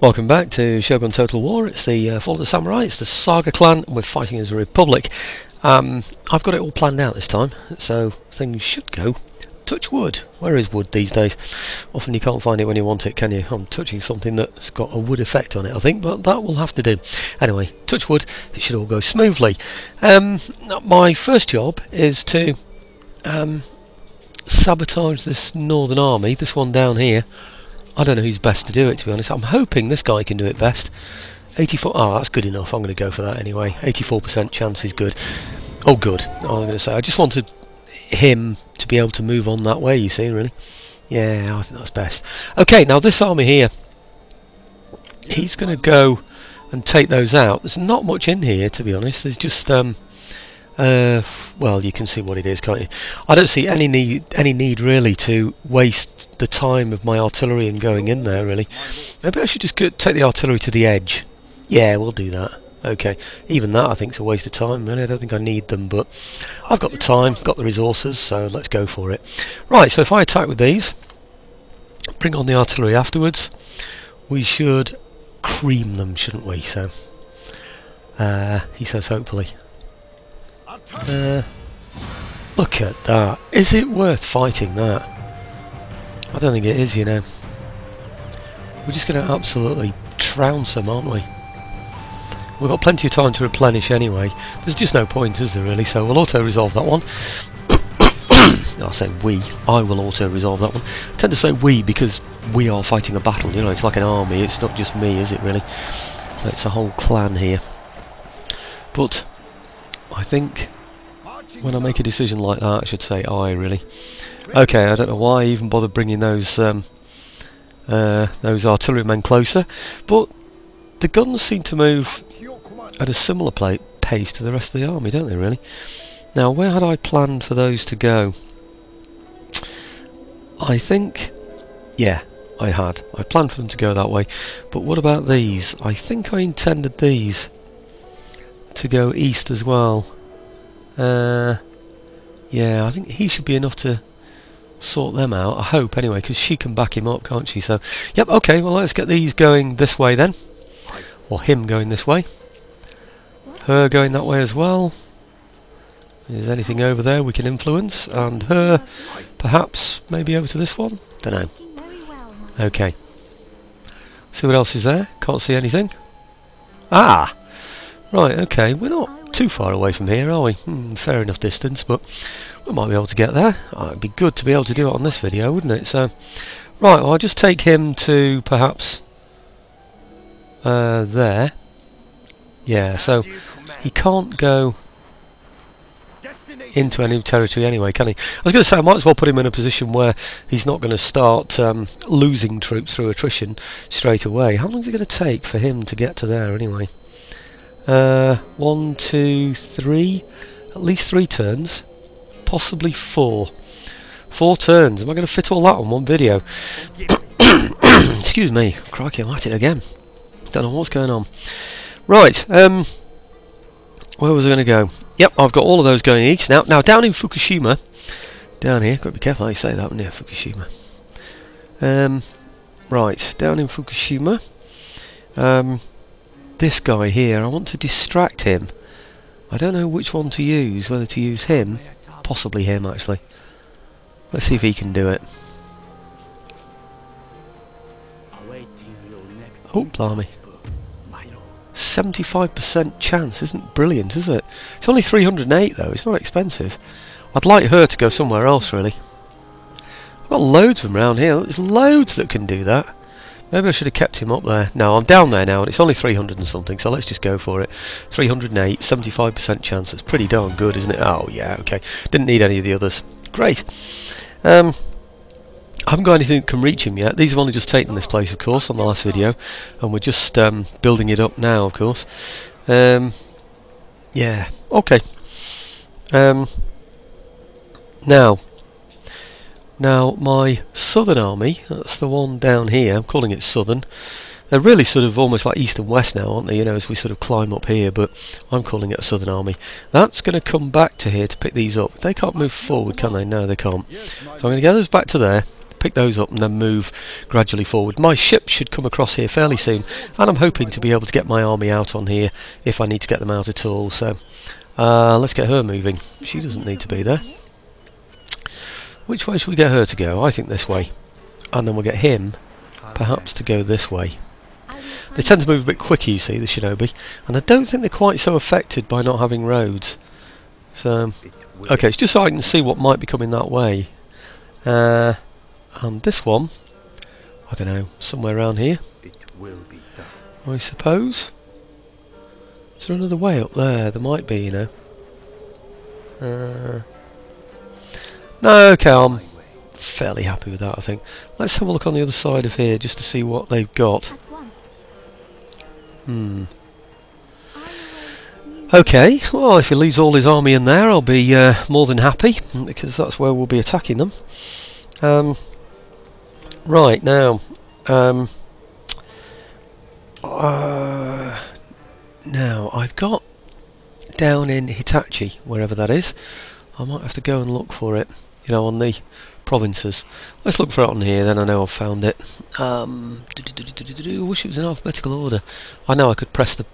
Welcome back to Shogun Total War. It's the Fall of the Samurai, it's the Saga clan, and we're fighting as a republic. I've got it all planned out this time, so things should go. Touch wood. Where is wood these days? Often you can't find it when you want it, can you? I'm touching something that's got a wood effect on it, I think, but that will have to do. Anyway, touch wood, it should all go smoothly. My first job is to sabotage this northern army, this one down here. I don't know who's best to do it, to be honest. I'm hoping this guy can do it best. 84. Oh, that's good enough. I'm going to go for that anyway. 84% chance is good. Oh, good. I'm going to say. I just wanted him to be able to move on that way, you see, really. Yeah, I think that's best. Okay, now this army here, he's going to go and take those out. There's not much in here, to be honest. There's just well, you can see what it is, can't you? I don't see any need really to waste the time of my artillery in going in there, really. Maybe I should just take the artillery to the edge. Yeah, we'll do that. Okay, even that I think is a waste of time, really. I don't think I need them, but I've got the time, got the resources, so let's go for it. Right, so if I attack with these, bring on the artillery afterwards, we should cream them, shouldn't we? So, he says hopefully. Look at that. Is it worth fighting that? I don't think it is, you know. We're just going to absolutely trounce them, aren't we? We've got plenty of time to replenish anyway. There's just no point, is there, really? So we'll auto-resolve that one. I'll say we. I will auto-resolve that one. I tend to say we because we are fighting a battle, you know. It's like an army. It's not just me, is it, really? It's a whole clan here. But I think when I make a decision like that, I should say I, really. Okay, I don't know why I even bothered bringing those artillerymen closer, but the guns seem to move at a similar pace to the rest of the army, don't they, really? Now, where had I planned for those to go? I think, yeah, I had. I planned for them to go that way, but what about these? I think I intended these to go east as well. Yeah, I think he should be enough to sort them out, I hope, anyway, because she can back him up, can't she? So, yep, okay, well, let's get these going this way then. Or him going this way. Her going that way as well. Is anything over there we can influence? And her, perhaps, maybe over to this one? Don't know. Okay. See what else is there? Can't see anything. Ah! Right, okay, we're not too far away from here, are we? Fair enough distance, but we might be able to get there. Oh, it'd be good to be able to do it on this video, wouldn't it? So, right, well, I'll just take him to perhaps there. Yeah, so he can't go into any territory anyway, can he? I was going to say I might as well put him in a position where he's not going to start losing troops through attrition straight away. How long is it going to take for him to get to there anyway? 1, 2, 3, at least 3 turns, possibly 4. 4 turns. Am I going to fit all that on one video? Excuse me, crikey, I'm at it again. Don't know what's going on. Right, where was I going to go? Yep, I've got all of those going east now. Now down in Fukushima, down here, got to be careful how you say that, near Fukushima. Right, down in Fukushima. This guy here, I want to distract him. I don't know which one to use, whether to use him, possibly him actually. Let's see if he can do it. Oh, blimey. 75% chance, isn't brilliant, is it? It's only 308 though, it's not expensive. I'd like her to go somewhere else, really. I've got loads of them around here, there's loads that can do that. Maybe I should have kept him up there. No, I'm down there now and it's only 300 and something, so let's just go for it. 308, 75% chance. That's pretty darn good, isn't it? Oh, yeah, okay. Didn't need any of the others. Great. I haven't got anything that can reach him yet. These have only just taken this place, of course, on the last video. And we're just building it up now, of course. Yeah, okay. Now, my southern army, that's the one down here, I'm calling it southern. They're really sort of almost like east and west now, aren't they, you know, as we sort of climb up here, but I'm calling it a southern army. That's going to come back to here to pick these up. They can't move forward, can they? No, they can't. So I'm going to get those back to there, pick those up and then move gradually forward. My ship should come across here fairly soon, and I'm hoping to be able to get my army out on here if I need to get them out at all. So let's get her moving. She doesn't need to be there. Which way should we get her to go? I think this way. And then we'll get him perhaps to go this way. They tend to move a bit quicker, you see, the shinobi, and I don't think they're quite so affected by not having roads. So, okay, it's just so I can see what might be coming that way. And this one, I don't know, somewhere around here, I suppose. Is there another way up there? There might be, you know. No, okay, I'm fairly happy with that, I think. Let's have a look on the other side of here just to see what they've got. Okay, well, if he leaves all his army in there, I'll be more than happy, because that's where we'll be attacking them. Right, now, now, I've got down in Hitachi, wherever that is. I might have to go and look for it, you know, on the provinces. Let's look for it on here, then I know I've found it. I wish it was in alphabetical order. I know I could press the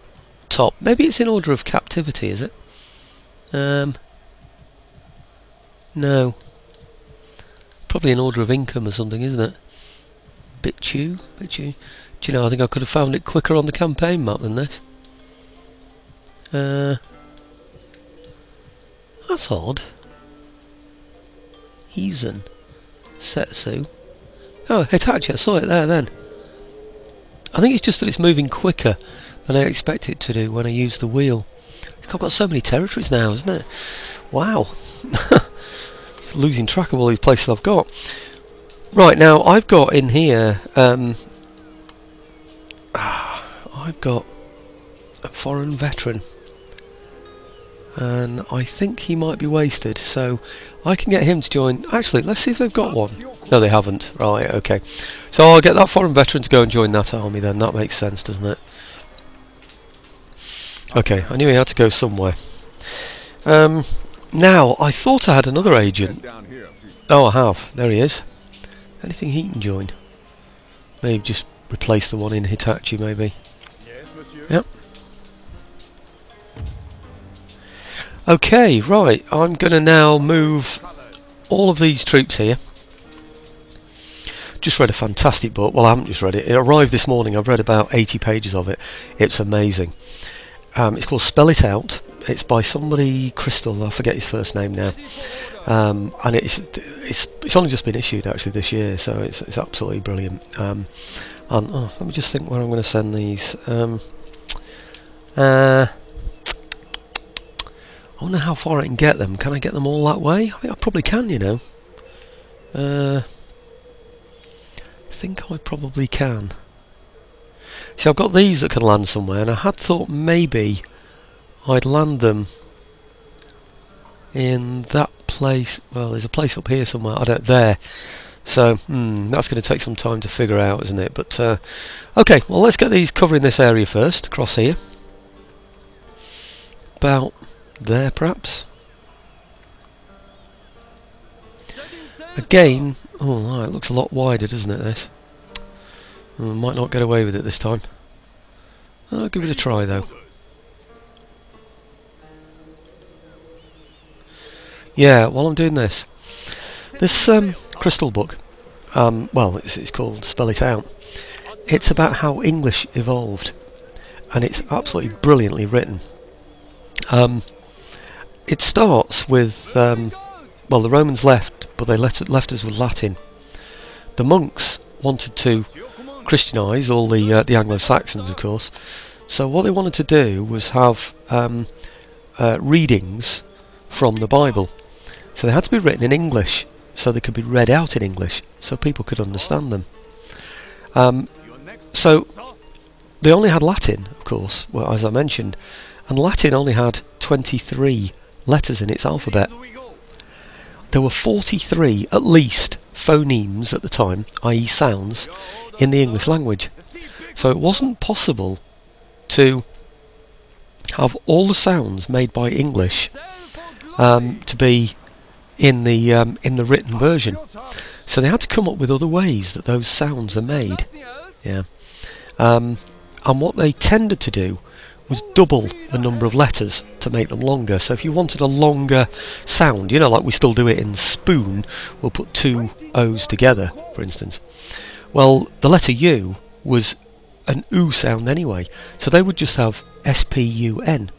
top. Maybe it's in order of captivity, is it? No. Probably in order of income or something, isn't it? Bitu? Do you know, I think I could have found it quicker on the campaign map than this. That's odd. Hizen. Setsu. Oh, Hitachi, I saw it there then. I think it's just that it's moving quicker than I expect it to do when I use the wheel. I've got so many territories now, isn't it? Wow. Losing track of all these places I've got. Right, now I've got in here I've got a foreign veteran, and I think he might be wasted, so I can get him to join. Actually, let's see if they've got one. No, they haven't. Right, okay. So I'll get that foreign veteran to go and join that army then. That makes sense, doesn't it? Okay, I knew he had to go somewhere. Now, I thought I had another agent. Oh, I have. There he is. Anything he can join? Maybe just replace the one in Hitachi, maybe. Yep. Okay, right. I'm going to now move all of these troops here. Just read a fantastic book. Well, I haven't just read it. It arrived this morning. I've read about 80 pages of it. It's amazing. It's called Spell It Out. It's by somebody, Crystal, I forget his first name now. And it's only just been issued actually this year, so it's absolutely brilliant. And let me just think where I'm going to send these. I wonder how far I can get them. Can I get them all that way? I think I probably can, you know. I think I probably can. See, I've got these that can land somewhere, and I had thought maybe I'd land them in that place. Well, there's a place up here somewhere. I don't there. So that's going to take some time to figure out, isn't it? But okay, well, let's get these covering this area first. Across here, about there, perhaps. Again, oh, it looks a lot wider, doesn't it? This might not get away with it this time. I'll give it a try though. Yeah, while I'm doing this, this crystal book, well, it's called Spell It Out. It's about how English evolved, and it's absolutely brilliantly written. It starts with, well, the Romans left, but they left us with Latin. The monks wanted to Christianise all the Anglo-Saxons, of course. So what they wanted to do was have readings from the Bible. So they had to be written in English, so they could be read out in English, so people could understand them. So they only had Latin, of course, well, as I mentioned, and Latin only had 23 letters in its alphabet. There were 43, at least, phonemes at the time, i.e. sounds, in the English language. So it wasn't possible to have all the sounds made by English to be in the written version. So they had to come up with other ways that those sounds are made. Yeah. And what they tended to do was double the number of letters to make them longer. So if you wanted a longer sound, you know, like we still do it in spoon, we'll put two O's together, for instance. Well, the letter U was an oo sound anyway, so they would just have S-P-U-N,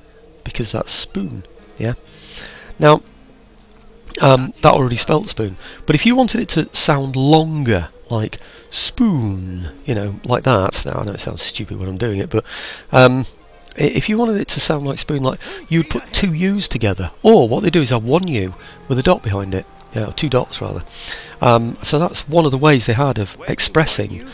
because that's spoon. Yeah. Now, that already spelt spoon, but if you wanted it to sound longer, like spoon, you know, like that. Now I know it sounds stupid when I'm doing it, but if you wanted it to sound like spoon, like, you'd put two U's together, or what they do is have one U with a dot behind it, yeah, two dots rather. So that's one of the ways they had of expressing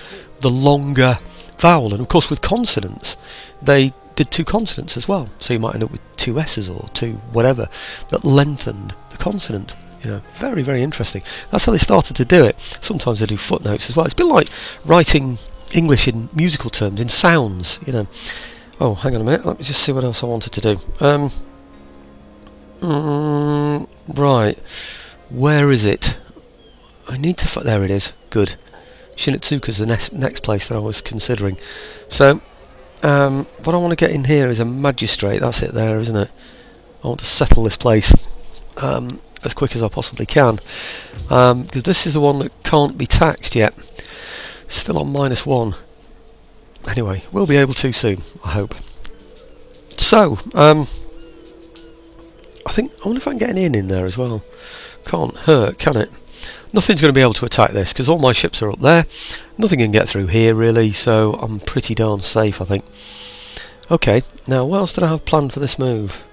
the longer vowel. And of course with consonants, they did two consonants as well, so you might end up with two S's or two whatever that lengthened the consonant. You know, very, very interesting. That's how they started to do it. Sometimes they do footnotes as well. It's a bit like writing English in musical terms, in sounds, you know. Oh, hang on a minute, let me just see what else I wanted to do. Right, where is it? I need to... there it is, good. Shinetsuka's the next place that I was considering. So, what I want to get in here is a magistrate. That's it there, isn't it? I want to settle this place as quick as I possibly can, because this is the one that can't be taxed yet. Still on -1. Anyway, we'll be able to soon, I hope. So, I wonder if I can get an inn in there as well. Can't hurt, can it? Nothing's going to be able to attack this, because all my ships are up there. Nothing can get through here, really, so I'm pretty darn safe, I think. Okay, now what else did I have planned for this move?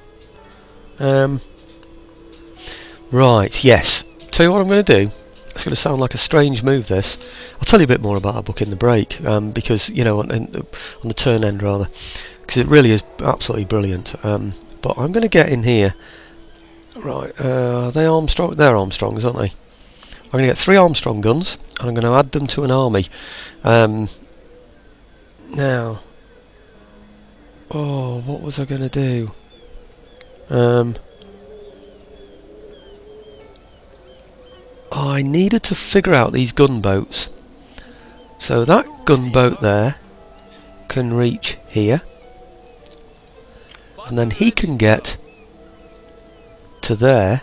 Right, yes. Tell you what I'm going to do. It's going to sound like a strange move, this. I'll tell you a bit more about our book in the break, because, you know, on the turn end rather, because it really is absolutely brilliant. But I'm going to get in here. Right, are they Armstrong? They're Armstrongs, aren't they? I'm going to get 3 Armstrong guns, and I'm going to add them to an army. Now, oh, what was I going to do? I needed to figure out these gunboats. So that gunboat there can reach here, and then he can get to there.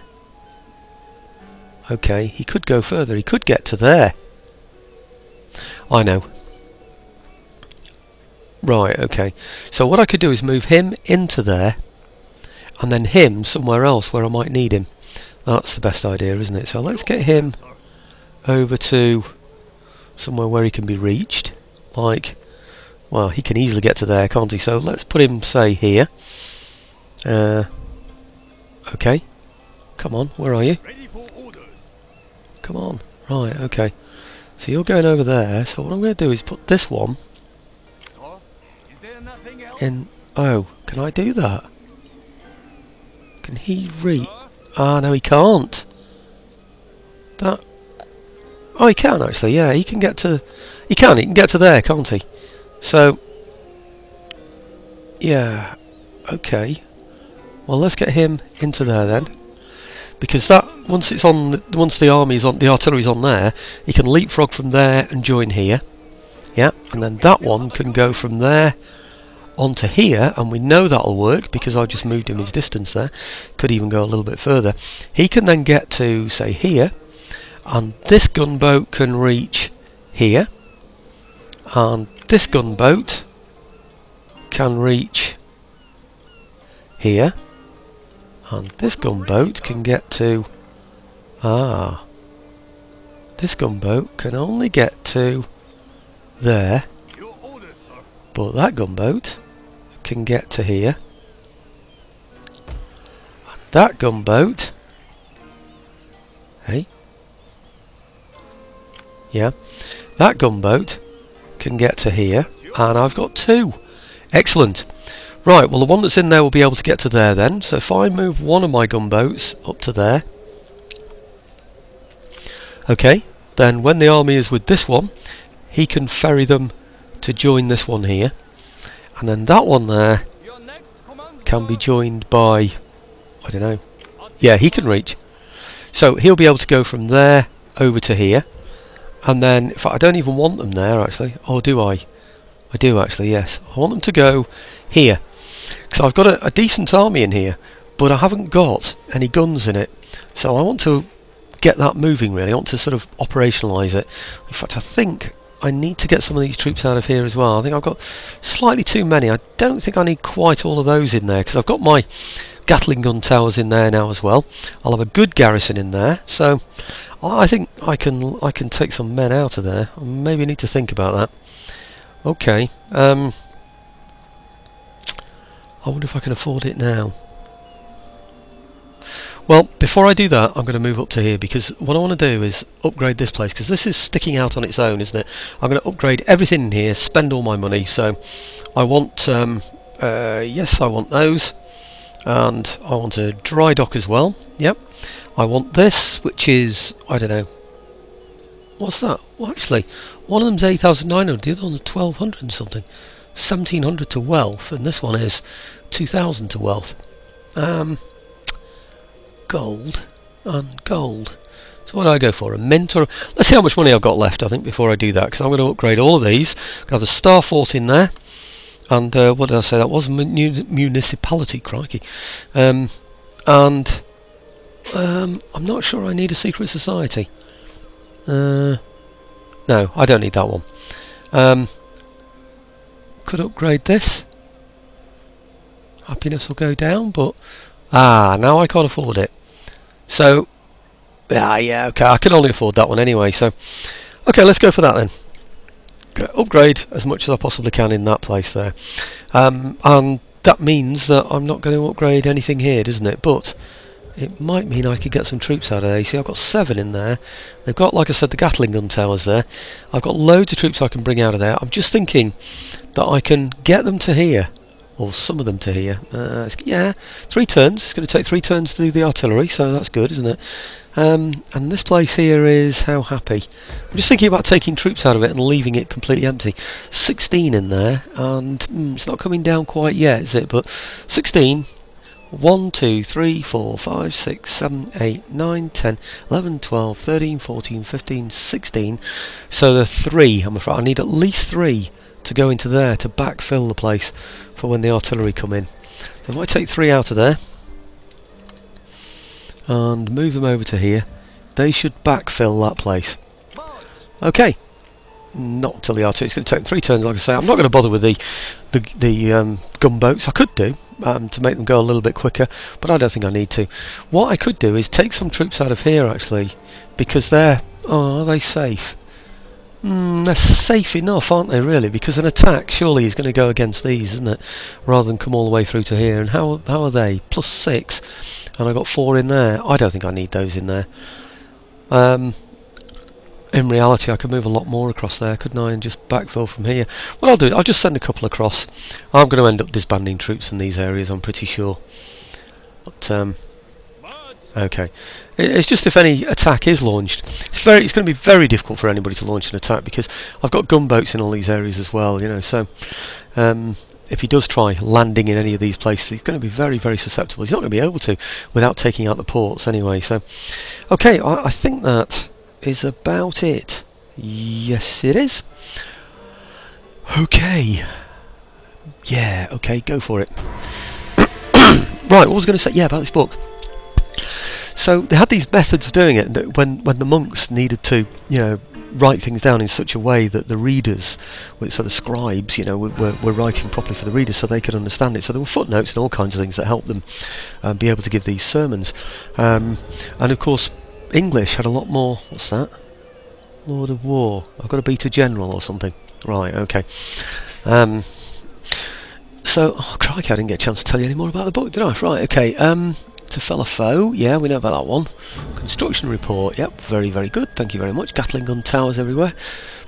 Okay, he could go further. He could get to there. I know. Right, okay. So what I could do is move him into there, and then him somewhere else where I might need him. That's the best idea, isn't it? So let's get him over to somewhere where he can be reached. Like, well, he can easily get to there, can't he? So let's put him, say, here. Okay. Come on, where are you? Come on. Right, okay. So you're going over there. So what I'm going to do is put this one in... Oh, can I do that? Can he reach... Ah, no, he can't. That... Oh, he can actually, yeah. He can get to... He can get to there, can't he? So... Yeah. Okay. Well, let's get him into there then. Because that, once the army's on, the artillery's on there, he can leapfrog from there and join here. Yeah, and then that one can go from there onto here, and we know that'll work because I just moved him his distance there. Could even go a little bit further. He can then get to, say, here, and this gunboat can reach here, and this gunboat can reach here, and this gunboat can get to... Ah, this gunboat can only get to there, but that gunboat can get to here, and that gunboat, hey, yeah, that gunboat can get to here, and I've got 2. Excellent. Right, well the one that's in there will be able to get to there then, so if I move one of my gunboats up to there, okay, then when the army is with this one, he can ferry them to join this one here, and then that one there can be joined by, I don't know, yeah, he can reach. So he'll be able to go from there over to here, And then, in fact, I don't even want them there actually. Or do I? I do actually, yes. I want them to go here. Because I've got a decent army in here, but I haven't got any guns in it. So I want to get that moving really. I want to sort of operationalise it. In fact, I think I need to get some of these troops out of here as well. I think I've got slightly too many. I don't think I need quite all of those in there, because I've got my Gatling gun towers in there now as well. I'll have a good garrison in there, so I think I can take some men out of there. I maybe need to think about that. Okay, I wonder if I can afford it now. Well, before I do that, I'm going to move up to here, because what I want to do is upgrade this place, because this is sticking out on its own, isn't it? I'm going to upgrade everything in here, spend all my money. So I want, yes, I want those, and I want a dry dock as well. Yep. I want this, which is, I don't know, what's that? Well, actually, one of them's 8,900, the other one's 1,200 and something. 1,700 to wealth, and this one is 2,000 to wealth. Gold and gold. So what do I go for? A mint? Or let's see how much money I've got left, I think, before I do that, because I'm going to upgrade all of these. I'm going to have the Star Fort in there, and what did I say that was? Municipality, crikey. And I'm not sure I need a secret society. No, I don't need that one. Could upgrade this. Happiness will go down, but now I can't afford it. So yeah, okay, I can only afford that one anyway, so okay, let's go for that then. Upgrade as much as I possibly can in that place there, and that means that I'm not going to upgrade anything here, doesn't it? But it might mean I could get some troops out of there. You see, I've got 7 in there. They've got, like I said, the Gatling gun towers there. I've got loads of troops I can bring out of there. I'm just thinking that I can get them to here, or some of them to here. Yeah, 3 turns. It's going to take 3 turns to do the artillery, so that's good, isn't it? And this place here is how happy. I'm just thinking about taking troops out of it and leaving it completely empty. 16 in there, and it's not coming down quite yet, is it? But 16. 1, 2, 3, 4, 5, 6, 7, 8, 9, 10, 11, 12, 13, 14, 15, 16. So the 3, I'm afraid. I need at least 3 to go into there to backfill the place for when the artillery come in. So if I take 3 out of there and move them over to here, they should backfill that place. Okay. Not until the artillery. It's going to take 3 turns, like I say. I'm not going to bother with the gunboats. I could do to make them go a little bit quicker, but I don't think I need to. What I could do is take some troops out of here actually, because they're are they safe? They're safe enough, aren't they, really? Because an attack surely is going to go against these, isn't it? Rather than come all the way through to here. And how are they? +6, and I got 4 in there. I don't think I need those in there. In reality, I could move a lot more across there, couldn't I, and just backfill from here. What I'll do, I'll just send a couple across. I'm going to end up disbanding troops in these areas, I'm pretty sure. But, okay. It's just if any attack is launched. It's going to be very difficult for anybody to launch an attack, because I've got gunboats in all these areas as well, you know, so if he does try landing in any of these places, he's going to be very, very susceptible. He's not going to be able to without taking out the ports anyway, so... Okay, I think that is about it. Yes, it is. Okay. Yeah, okay, go for it. Right, what was I going to say? Yeah, about this book. So they had these methods of doing it, that when the monks needed to, you know, write things down in such a way that the readers, sort of scribes, you know, were writing properly for the readers so they could understand it. So there were footnotes and all kinds of things that helped them be able to give these sermons. And of course, English had a lot more. What's that? Lord of War. I've got to beat a general or something. Right, okay. So, oh crikey, I didn't get a chance to tell you any more about the book, did I? Right, okay. To fell a foe, yeah, we know about that one. Construction report, yep, very, very good. Thank you very much. Gatling gun towers everywhere.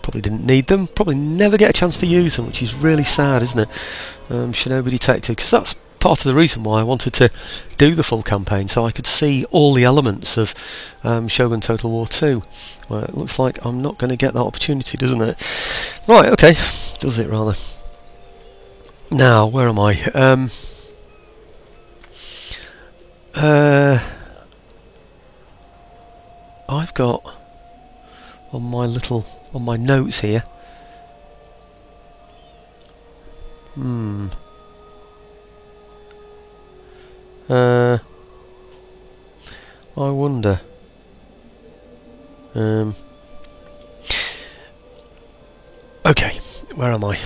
Probably didn't need them. Probably never get a chance to use them, which is really sad, isn't it? Shinobi Detective, because that's part of the reason why I wanted to do the full campaign, so I could see all the elements of Shogun Total War 2. Well, it looks like I'm not going to get that opportunity, doesn't it? Right, okay. Does it, rather. Now, where am I? I've got on my notes here. I wonder. Okay, where am I?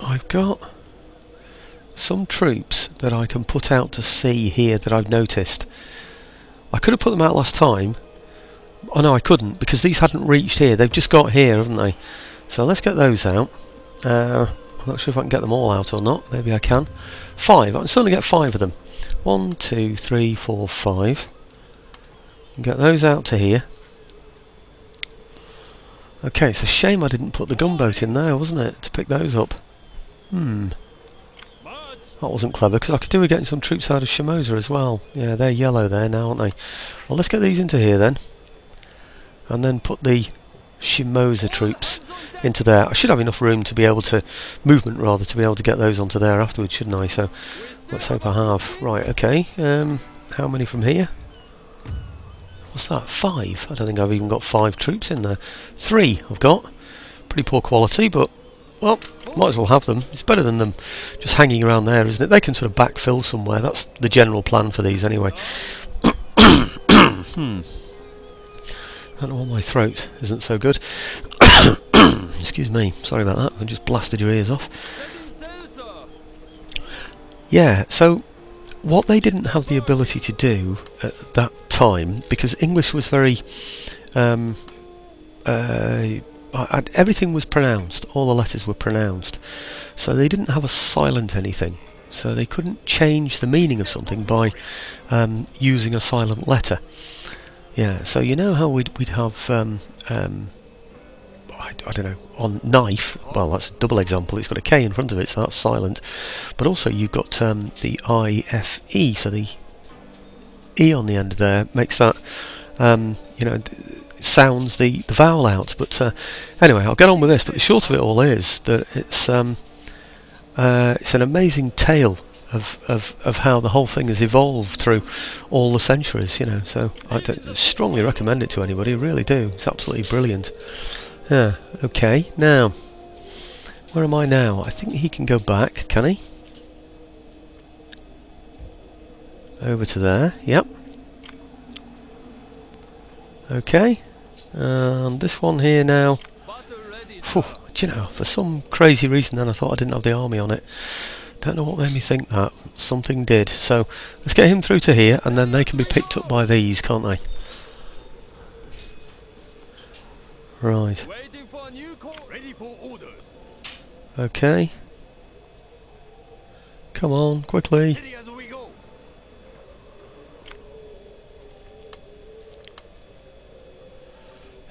I've got some troops that I can put out to sea here that I've noticed. I could have put them out last time. Oh no, I couldn't, because these hadn't reached here. They've just got here, haven't they? So let's get those out. I'm not sure if I can get them all out or not. Maybe I can. 5. I can certainly get 5 of them. 1, 2, 3, 4, 5. Get those out to here. Okay, it's a shame I didn't put the gunboat in there, wasn't it, to pick those up? That wasn't clever, because I could do with getting some troops out of Shimoza as well. Yeah, they're yellow there now, aren't they? Well, let's get these into here then. And then put the Shimoza troops into there. I should have enough room to be able to... movement, rather, to be able to get those onto there afterwards, shouldn't I? So, let's hope I have. Right, okay. How many from here? What's that? 5? I don't think I've even got 5 troops in there. 3 I've got. Pretty poor quality, but... well, might as well have them. It's better than them just hanging around there, isn't it? They can sort of backfill somewhere. That's the general plan for these anyway. I don't know why my throat isn't so good. Excuse me. Sorry about that. I just blasted your ears off. Yeah, so what they didn't have the ability to do at that time, because English was very... everything was pronounced, all the letters were pronounced, so they didn't have a silent anything, so they couldn't change the meaning of something by using a silent letter. Yeah, so you know how we'd have I don't know, on knife, well that's a double example, it's got a K in front of it, so that's silent, but also you've got the IFE, so the E on the end there makes that you know, sounds the vowel out. But anyway, I'll get on with this. But the short of it all is that it's an amazing tale of how the whole thing has evolved through all the centuries. You know, so I strongly recommend it to anybody. I really do. It's absolutely brilliant. Yeah. Okay. Now, where am I now? I think he can go back. Can he? Over to there. Yep. Okay, this one here now, phew, do you know, for some crazy reason then I thought I didn't have the army on it. Don't know what made me think that, something did. So let's get him through to here and then they can be picked up by these, can't they? Right. Okay. Come on, quickly.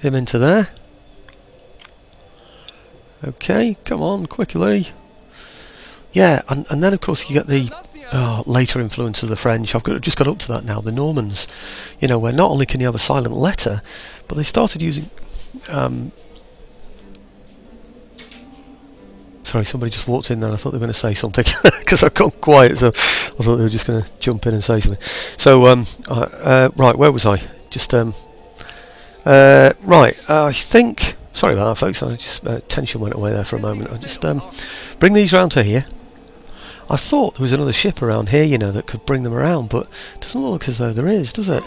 Him into there. Okay, come on, quickly. Yeah, and then of course you get the later influence of the French. I've just got up to that now. The Normans, you know, where not only can you have a silent letter, but they started using. Sorry, somebody just walked in there. I thought they were going to say something because I've gone quiet, so I thought they were just going to jump in and say something. So, right, where was I? Just right, I think... Sorry about that, folks. I just tension went away there for a moment. I just bring these round to here. I thought there was another ship around here, you know, that could bring them around, but it doesn't look as though there is, does it?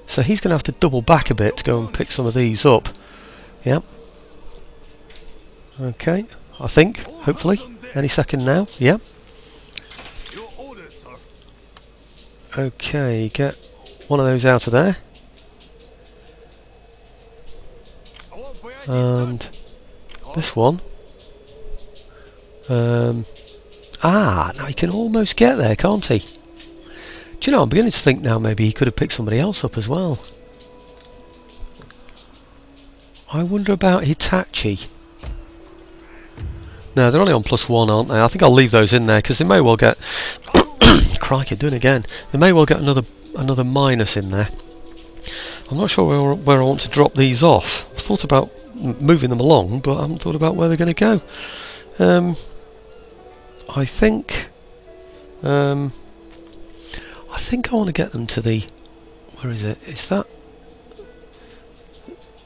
So he's going to have to double back a bit to go and pick some of these up. Yep. Okay, I think, hopefully. Any second now. Yep. Okay, get one of those out of there. And this one. Now he can almost get there, can't he? Do you know, I'm beginning to think now maybe he could have picked somebody else up as well. I wonder about Hitachi. No, they're only on +1, aren't they? I think I'll leave those in there because they may well get... Crikey, doing it again. They may well get another minus in there. I'm not sure where I want to drop these off. I've thought about moving them along, but I haven't thought about where they're going to go. I think... I think I want to get them to the... Where is it? Is that...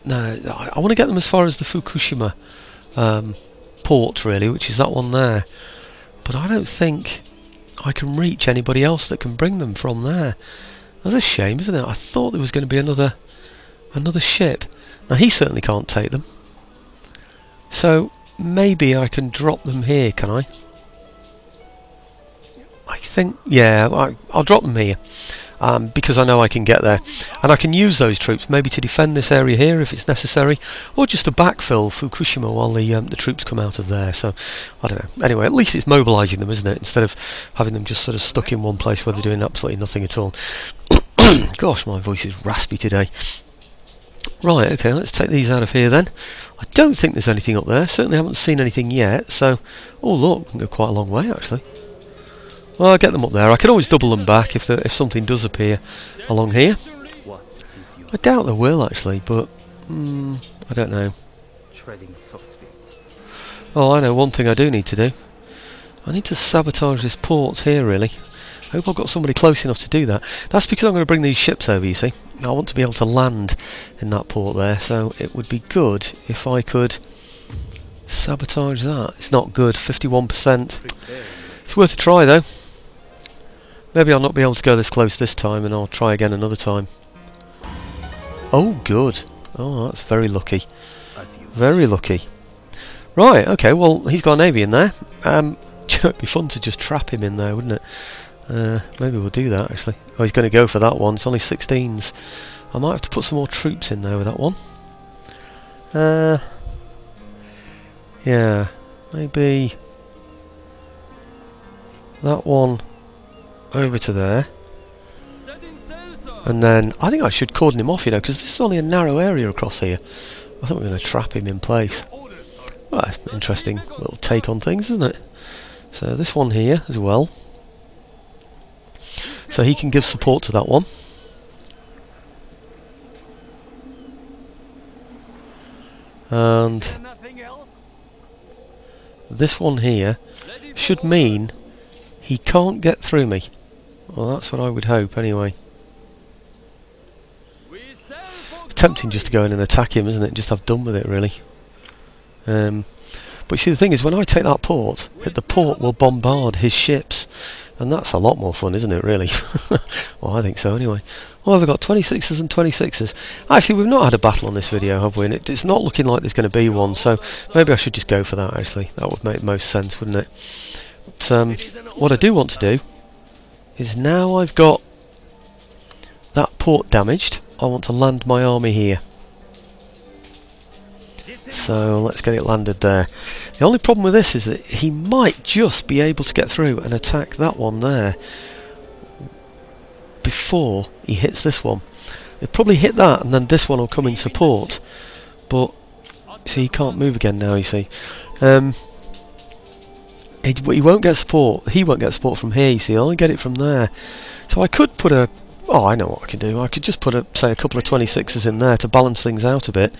No, I want to get them as far as the Fukushima port, really, which is that one there. But I don't think I can reach anybody else that can bring them from there. That's a shame, isn't it? I thought there was going to be another ship. Now, he certainly can't take them. So, maybe I can drop them here, can I? I think, yeah, I'll drop them here. Because I know I can get there, and I can use those troops maybe to defend this area here if it's necessary, or just to backfill Fukushima while the troops come out of there. So I don't know. Anyway, at least it's mobilising them, isn't it? Instead of having them just sort of stuck in one place where they're doing absolutely nothing at all. Gosh, my voice is raspy today. Right, okay, let's take these out of here then. I don't think there's anything up there. Certainly haven't seen anything yet. So, oh look, we can go quite a long way actually. Well, I'll get them up there. I can always double them back if something does appear along here. I doubt there will actually, but I don't know. Oh, I know one thing I do need to do. I need to sabotage this port here, really. I hope I've got somebody close enough to do that. That's because I'm going to bring these ships over, you see. I want to be able to land in that port there, so it would be good if I could sabotage that. It's not good, 51%. It's worth a try though. Maybe I'll not be able to go this close this time, and I'll try again another time. Oh, good. Oh, that's very lucky. Very lucky. Right, okay, well, he's got a navy in there. It'd be fun to just trap him in there, wouldn't it? Maybe we'll do that, actually. Oh, he's going to go for that one. It's only 16s. I might have to put some more troops in there with that one. Yeah, maybe that one over to there, and then I think I should cordon him off, you know, because this is only a narrow area across here. I think we're going to trap him in place. Well, that's an interesting little take on things, isn't it? So this one here as well, so he can give support to that one. And this one here should mean he can't get through me. Well, that's what I would hope anyway. It's tempting just to go in and attack him, isn't it? Just have done with it, really. But you see, the thing is, when I take that port, the port will bombard his ships, and that's a lot more fun, isn't it, really? Well, I think so anyway. Well, I've got 26s and 26s. Actually, we've not had a battle on this video, have we? And it's not looking like there's going to be one, so maybe I should just go for that, actually. That would make the most sense, wouldn't it? But what I do want to do is, now I've got that port damaged, I want to land my army here. So let's get it landed there. The only problem with this is that he might just be able to get through and attack that one there before he hits this one. He'll probably hit that, and then this one will come in support. But see, he can't move again now, you see. He won't get support. He won't get support from here, you see. I'll only get it from there. So I could put a... Oh, I know what I could do. I could just put, say, a couple of 26s in there to balance things out a bit.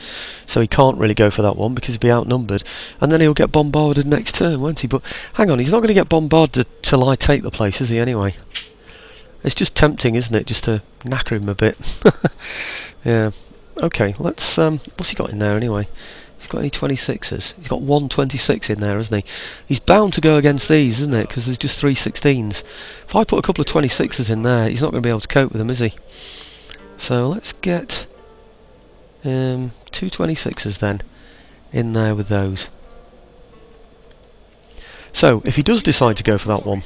So he can't really go for that one because he'll be outnumbered. And then he'll get bombarded next turn, won't he? But hang on, he's not going to get bombarded till I take the place, is he, anyway? It's just tempting, isn't it, just to knacker him a bit. Yeah. Okay, let's... what's he got in there, anyway? He's got any 26s? He's got 126 in there, hasn't he? He's bound to go against these, isn't it? Because there's just 3 16s. If I put a couple of 26s in there, he's not going to be able to cope with them, is he? So let's get 2 26s then in there with those. So if he does decide to go for that one,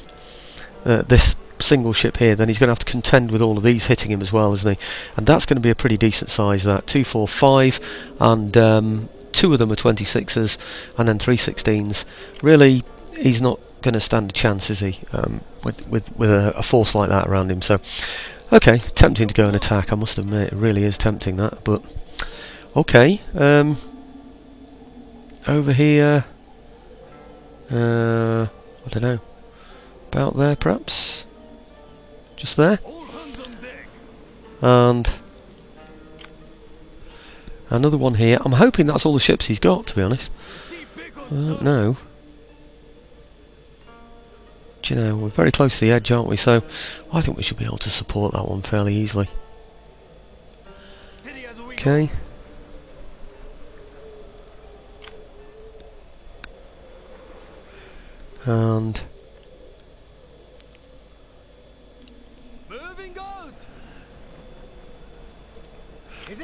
this single ship here, then he's going to have to contend with all of these hitting him as well, isn't he? And that's going to be a pretty decent size, that 2, 4, 5, and 2 of them are 26s, and then 3 16s. Really, he's not going to stand a chance, is he? With a force like that around him. So, okay, tempting to go and attack. I must admit, it really is tempting, that. But okay, over here, I don't know, about there perhaps, just there, and another one here. I'm hoping that's all the ships he's got, to be honest. I don't know. Do you know, we're very close to the edge, aren't we? So I think we should be able to support that one fairly easily. Okay. And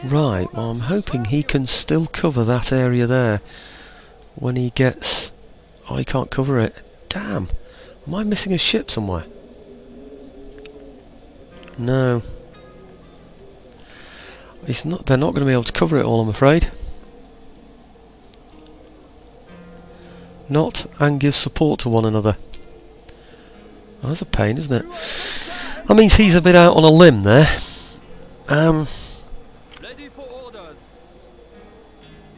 right, well I'm hoping he can still cover that area there when he gets... Oh, he can't cover it. Damn! Am I missing a ship somewhere? No. It's not. They're not going to be able to cover it all, I'm afraid. Not and give support to one another. Oh, that's a pain, isn't it? That means he's a bit out on a limb there. Ready for orders.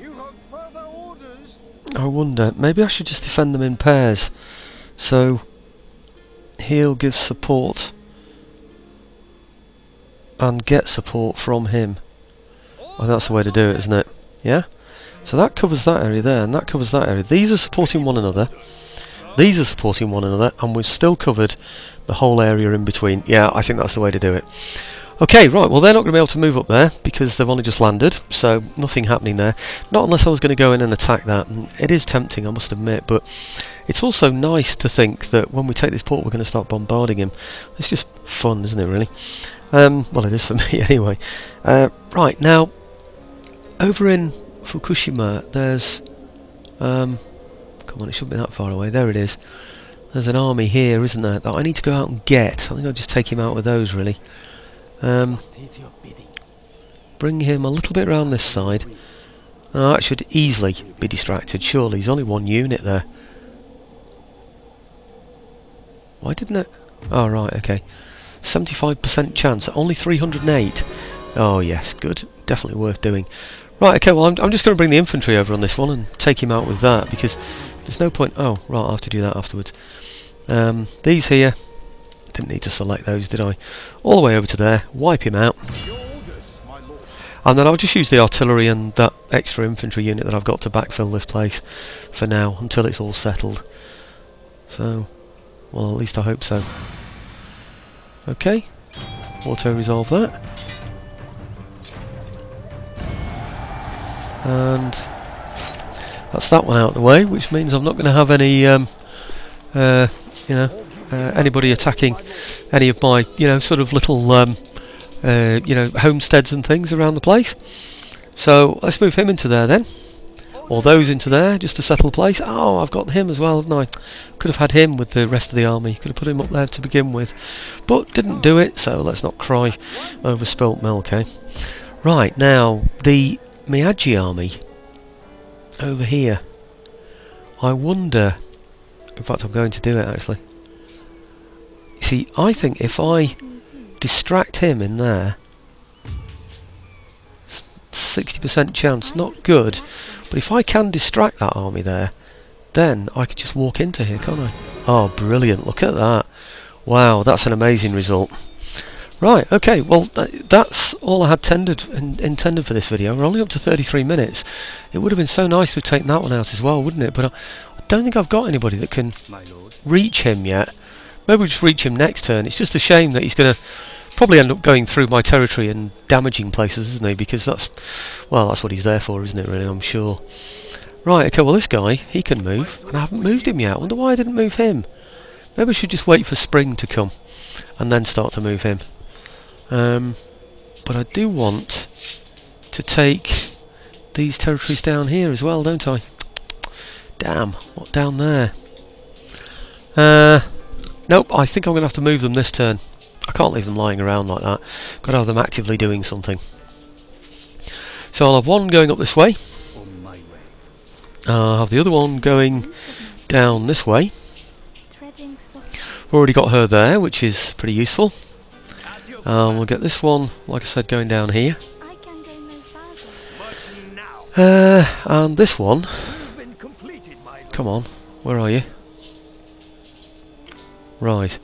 You have further orders. I wonder, maybe I should just defend them in pairs. So he'll give support and get support from him. Well, that's the way to do it, isn't it? Yeah? So that covers that area there, and that covers that area. These are supporting one another. These are supporting one another, and we've still covered the whole area in between. Yeah, I think that's the way to do it. Okay, right, well they're not going to be able to move up there because they've only just landed, so nothing happening there. Not unless I was going to go in and attack that. And it is tempting, I must admit, but it's also nice to think that when we take this port we're going to start bombarding him. It's just fun, isn't it, really? Well, it is for me anyway. Right, now, over in Fukushima, there's... come on, it shouldn't be that far away. There it is. There's an army here, isn't there, that I need to go out and get. I think I'll just take him out with those, really. Bring him a little bit around this side. Oh, that should easily be distracted, surely. There's only one unit there. Why didn't it? Oh, right, okay. 75% chance, only 308. Oh, yes, good. Definitely worth doing. Right, okay, well, I'm just going to bring the infantry over on this one and take him out with that, because there's no point... Oh, right, I'll have to do that afterwards. These here... Didn't need to select those, did I? All the way over to there, wipe him out. And then I'll just use the artillery and that extra infantry unit that I've got to backfill this place for now, until it's all settled. So, well, at least I hope so. Okay, auto-resolve that. And that's that one out of the way, which means I'm not going to have any, you know, anybody attacking any of my, you know, sort of little, you know, homesteads and things around the place. So let's move him into there then, or those into there, just to settle the place. Oh, I've got him as well, haven't I? Could have had him with the rest of the army. Could have put him up there to begin with, but didn't do it. So let's not cry over spilt milk, eh? Right, now the Miyagi army over here. I wonder. In fact, I'm going to do it actually. See, I think if I distract him in there, 60% chance, not good, but if I can distract that army there, then I could just walk into here, can't I? Oh, brilliant, look at that. Wow, that's an amazing result. Right, okay, well, that's all I had intended for this video. We're only up to 33 minutes. It would have been so nice to have taken that one out as well, wouldn't it? But I don't think I've got anybody that can reach him yet. Maybe we'll just reach him next turn. It's just a shame that he's going to probably end up going through my territory and damaging places, isn't he? Because that's, well, that's what he's there for, isn't it, really, I'm sure. Right, okay, well, this guy, he can move, and I haven't moved him yet. I wonder why I didn't move him. Maybe I should just wait for spring to come and then start to move him. But I do want to take these territories down here as well, don't I? Damn, what down there? Nope, I think I'm going to have to move them this turn. I can't leave them lying around like that. Got to have them actively doing something. So I'll have one going up this way. I'll have the other one going down this way. We've already got her there, which is pretty useful. We'll get this one, like I said, going down here. And this one... Come on, where are you? Right.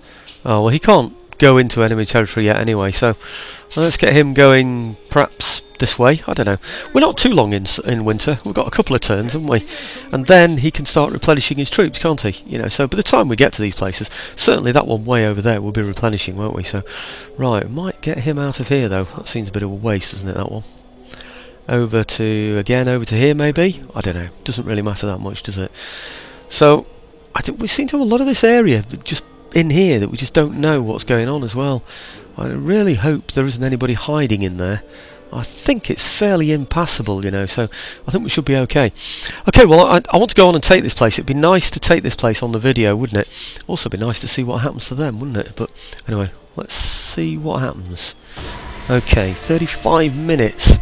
Oh, well, he can't go into enemy territory yet anyway, so Let's get him going perhaps this way. I don't know. We're not too long in winter. We've got a couple of turns, haven't we? And then he can start replenishing his troops, can't he? You know, so by the time we get to these places, certainly that one way over there will be replenishing, won't we? So, right, might get him out of here though. That seems a bit of a waste, doesn't it, that one? Over to here maybe? I don't know. Doesn't really matter that much, does it? So, we seem to have a lot of this area just in here that we just don't know what's going on as well. I really hope there isn't anybody hiding in there. I think it's fairly impassable, you know, so I think we should be okay. Okay, well, I want to go on and take this place. It'd be nice to take this place on the video, wouldn't it? Also be nice to see what happens to them, wouldn't it? But anyway, let's see what happens. Okay, 35 minutes.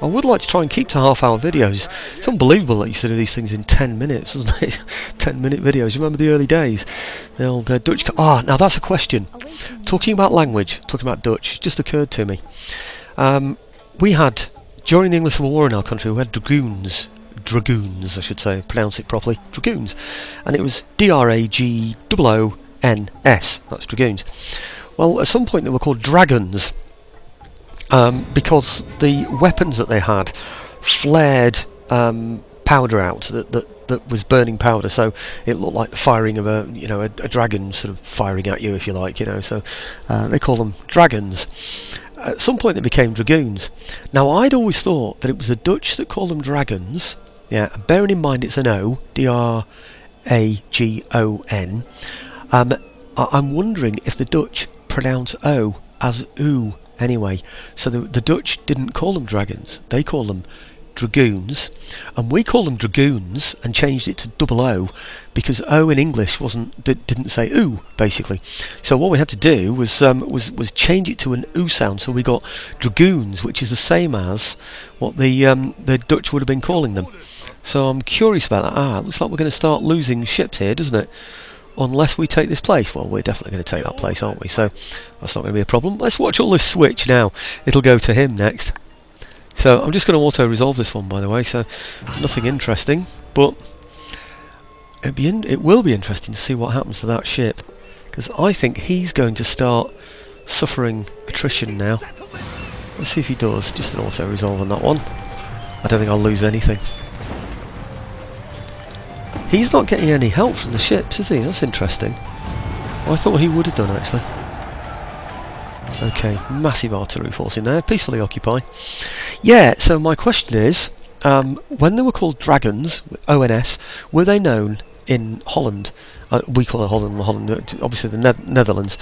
I would like to try and keep to half-hour videos. It's unbelievable that you used to do these things in 10 minutes, wasn't it? 10-minute videos. You remember the early days? The old Dutch... now that's a question. Talking about language, talking about Dutch, it just occurred to me. We had, during the English Civil War in our country, we had dragoons, I should say, pronounce it properly, dragoons. And it was D-R-A-G-O-O-N-S, that's dragoons. Well, at some point they were called dragons. Because the weapons that they had flared powder out that was burning powder, so it looked like the firing of a dragon sort of firing at you, if you like, you know. So they call them dragons. At some point they became dragoons. Now I'd always thought that it was the Dutch that called them dragons. Yeah, and bearing in mind it's an O, D-R-A-G-O-N. I'm wondering if the Dutch pronounce O as oo. Anyway, so the Dutch didn't call them dragons, they call them dragoons, and we call them dragoons and changed it to double O because O in English didn't say oo, basically. So what we had to do was change it to an oo sound, so we got dragoons, which is the same as what the Dutch would have been calling them. So I'm curious about that. It looks like we're going to start losing ships here, doesn't it? Unless we take this place. Well, we're definitely going to take that place, aren't we? So that's not going to be a problem. Let's watch all this switch now. It'll go to him next. So I'm just going to auto-resolve this one, by the way, so nothing interesting, but it will be interesting to see what happens to that ship, because I think he's going to start suffering attrition now. Let's see if he does. Just an auto-resolve on that one. I don't think I'll lose anything. He's not getting any help from the ships, is he? That's interesting. Well, I thought he would have done, actually. Okay, massive artillery force in there, peacefully occupy. Yeah, so my question is, when they were called dragons, ONS, were they known in Holland? We call it Holland, obviously the Netherlands.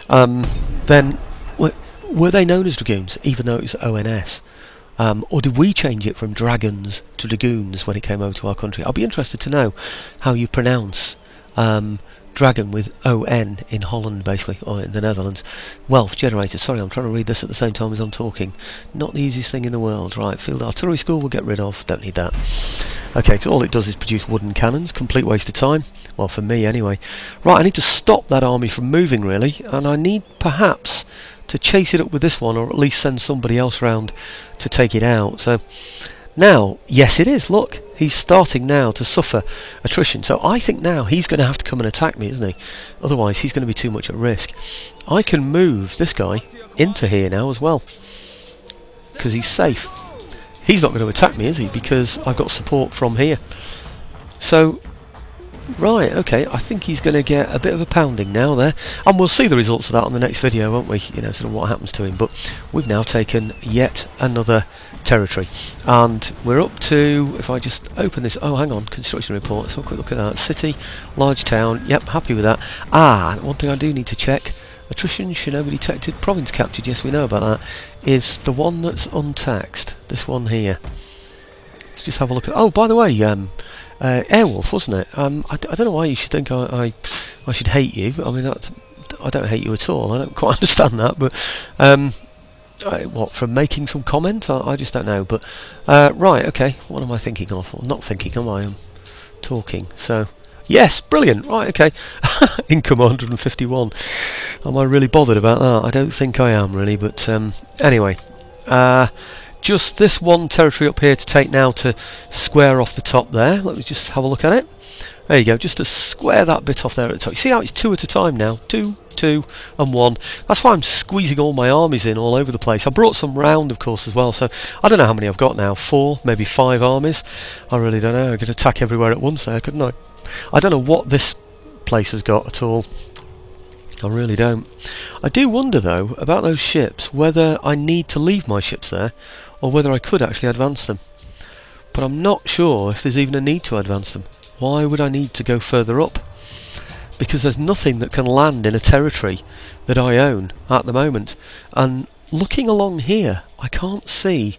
Then, were they known as dragoons, even though it was ONS? Or did we change it from dragons to dragoons when it came over to our country? I'll be interested to know how you pronounce dragon with O-N in Holland, basically, or in the Netherlands. Wealth generated. Sorry, I'm trying to read this at the same time as I'm talking. Not the easiest thing in the world. Right, field artillery school we'll get rid of. Don't need that. Okay, because all it does is produce wooden cannons. Complete waste of time. Well, for me anyway. Right, I need to stop that army from moving, really, and I need perhaps to chase it up with this one, or at least send somebody else round to take it out. So now, yes, it is. Look, he's starting now to suffer attrition. So I think now he's going to have to come and attack me, isn't he? Otherwise, he's going to be too much at risk. I can move this guy into here now as well, because he's safe. He's not going to attack me, is he? Because I've got support from here. So, right, okay, I think he's going to get a bit of a pounding now there. And we'll see the results of that on the next video, won't we? You know, sort of what happens to him. But we've now taken yet another territory. And we're up to, if I just open this, oh, hang on, construction report. Let's have a quick look at that. City, large town, yep, happy with that. One thing I do need to check. Attrition, Shinobi detected, province captured, yes, we know about that. Is the one that's untaxed. This one here. Let's just have a look at, oh, by the way, Airwolf, wasn't it? I don't know why you should think I should hate you. I mean, I don't hate you at all. I don't quite understand that, but what, from making some comment? I just don't know. But right, okay. What am I thinking of? Well, not thinking, am I? I'm talking. So yes, brilliant. Right, okay. Income 151. Am I really bothered about that? I don't think I am really. But anyway. Just this one territory up here to take now to square off the top there. Let me just have a look at it. There you go, just to square that bit off there at the top. You see how it's 2 at a time now? 2, 2 and 1. That's why I'm squeezing all my armies in all over the place. I brought some round, of course, as well, so I don't know how many I've got now. 4, maybe 5 armies. I really don't know. I could attack everywhere at once there, couldn't I? I don't know what this place has got at all. I really don't. I do wonder, though, about those ships, whether I need to leave my ships there, or whether I could actually advance them. But I'm not sure if there's even a need to advance them. Why would I need to go further up? Because there's nothing that can land in a territory that I own at the moment. And looking along here, I can't see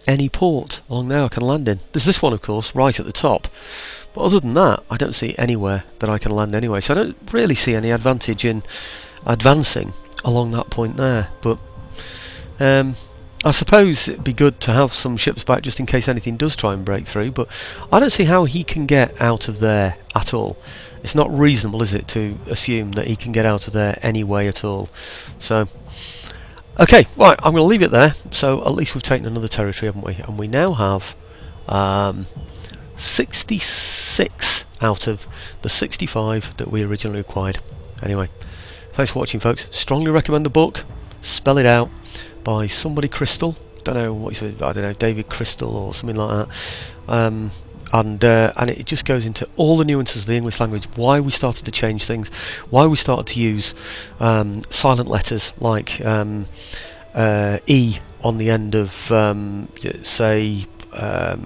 any port along there I can land in. There's this one, of course, right at the top. But other than that, I don't see anywhere that I can land anyway. So I don't really see any advantage in advancing along that point there. But I suppose it'd be good to have some ships back just in case anything does try and break through, but I don't see how he can get out of there at all. It's not reasonable, is it, to assume that he can get out of there any way at all. So, okay, right, I'm going to leave it there. So at least we've taken another territory, haven't we? And we now have 66 out of the 65 that we originally acquired. Anyway, thanks for watching, folks. Strongly recommend the book. Spell it out. By somebody Crystal, don't know what he said, I don't know, David Crystal or something like that, and it just goes into all the nuances of the English language, why we started to change things, why we started to use silent letters like E on the end of say I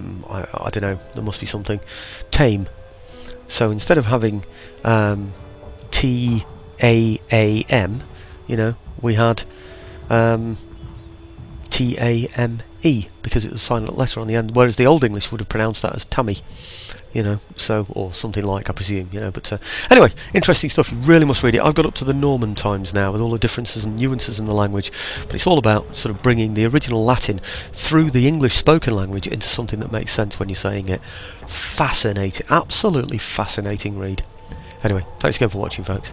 don't know, there must be something tame, so instead of having TAAM, you know, we had TAME, because it was a silent letter on the end, whereas the Old English would have pronounced that as Tammy, you know, so, or something like, I presume, you know, but anyway, interesting stuff. You really must read it. I've got up to the Norman times now with all the differences and nuances in the language, but it's all about sort of bringing the original Latin through the English spoken language into something that makes sense when you're saying it. Fascinating, absolutely fascinating read. Anyway, thanks again for watching, folks.